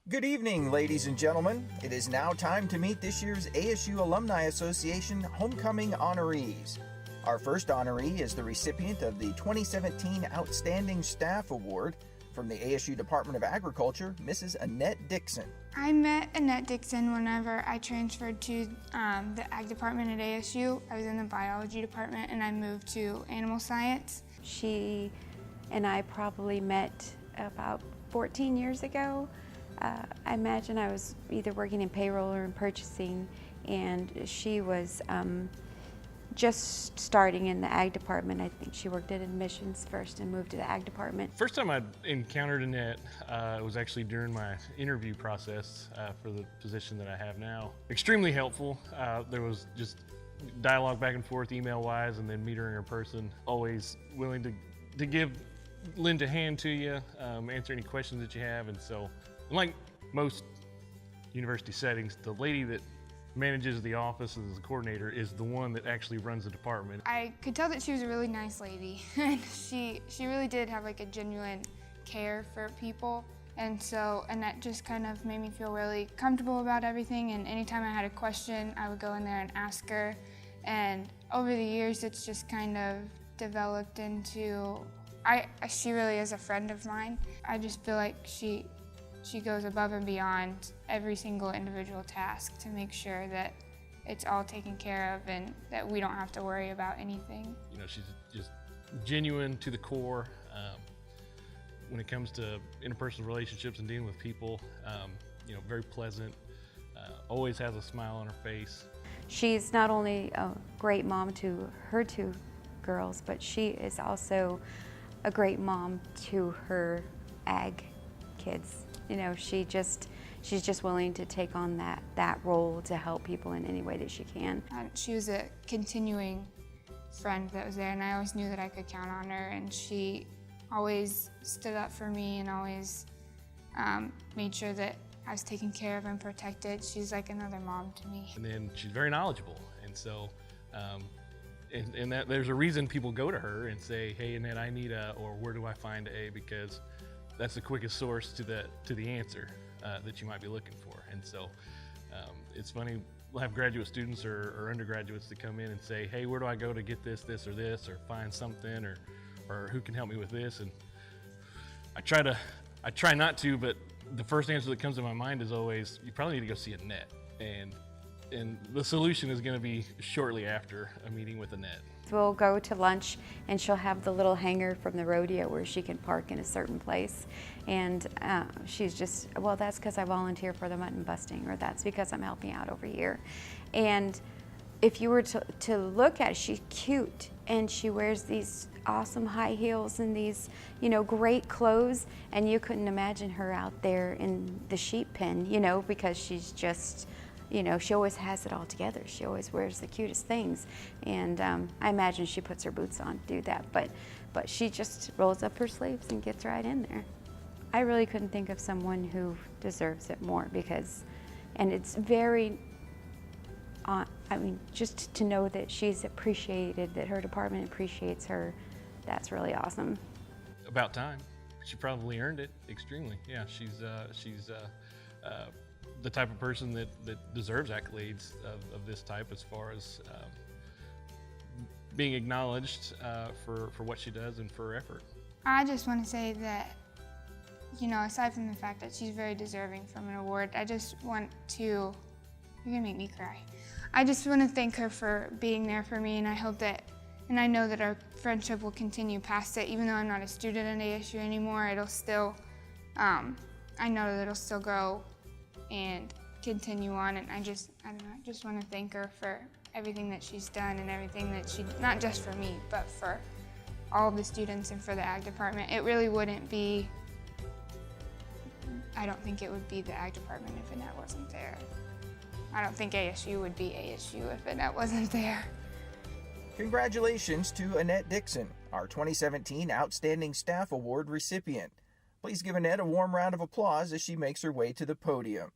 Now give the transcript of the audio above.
Good evening, ladies and gentlemen. It is now time to meet this year's ASU Alumni Association Homecoming Honorees. Our first honoree is the recipient of the 2017 Outstanding Staff Award from the ASU Department of Agriculture, Mrs. Annette Dixon. I met Annette Dixon whenever I transferred to the Ag Department at ASU. I was in the biology department and I moved to animal science. She and I probably met about 14 years ago. I imagine I was either working in payroll or in purchasing, and she was just starting in the Ag Department. I think she worked at admissions first and moved to the Ag Department. First time I encountered Annette was actually during my interview process for the position that I have now. Extremely helpful. There was just dialogue back and forth email-wise, and then meet her in person. Always willing to lend a hand to you, answer any questions that you have, and so like most university settings, the lady that manages the office as the coordinator is the one that actually runs the department. I could tell that she was a really nice lady, and she really did have like a genuine care for people, and that just kind of made me feel really comfortable about everything. And anytime I had a question, I would go in there and ask her. And over the years, it's just kind of developed into she really is a friend of mine. I just feel like she goes above and beyond every single individual task to make sure that it's all taken care of and that we don't have to worry about anything. You know, she's just genuine to the core when it comes to interpersonal relationships and dealing with people. You know, very pleasant, always has a smile on her face. She's not only a great mom to her two girls, but she is also a great mom to her Ag kids. You know, she's just willing to take on that role to help people in any way that she can. She was a continuing friend that was there, and I always knew that I could count on her, and she always stood up for me and always made sure that I was taken care of and protected. She's like another mom to me. And then she's very knowledgeable, and so and that there's a reason people go to her and say, hey Annette, I need or where do I find a, because that's the quickest source to the answer that you might be looking for. And so it's funny, we'll have graduate students or undergraduates that come in and say, hey, where do I go to get this or this, or find something, or who can help me with this? And I try not to, but the first answer that comes to my mind is always, you probably need to go see Annette. And the solution is going to be shortly after a meeting with Annette. We'll go to lunch and she'll have the little hangar from the rodeo where she can park in a certain place. And she's just, well, that's because I volunteer for the mutton busting, or that's because I'm helping out over here. And if you were to look at it, she's cute and she wears these awesome high heels and these, you know, great clothes, and you couldn't imagine her out there in the sheep pen, you know, because she's just, you know, she always has it all together. She always wears the cutest things. And I imagine she puts her boots on to do that, but she just rolls up her sleeves and gets right in there. I really couldn't think of someone who deserves it more, and it's very, I mean, just to know that she's appreciated, that her department appreciates her, that's really awesome. About time. She probably earned it extremely. Yeah, she's the type of person that deserves accolades of this type, as far as being acknowledged for what she does and for her effort. I just want to say that, you know, aside from the fact that she's very deserving from an award, I just want to, you're gonna make me cry. I just want to thank her for being there for me, and I hope that, and I know that our friendship will continue past it. Even though I'm not a student at ASU anymore, it'll still, I know that it'll still grow and continue on, and I don't know, I just want to thank her for everything that she's done and everything that she, not just for me, but for all of the students and for the Ag Department. It really wouldn't be, I don't think it would be the Ag Department if Annette wasn't there. I don't think ASU would be ASU if Annette wasn't there. Congratulations to Annette Dixon, our 2017 Outstanding Staff Award recipient. Please give Annette a warm round of applause as she makes her way to the podium.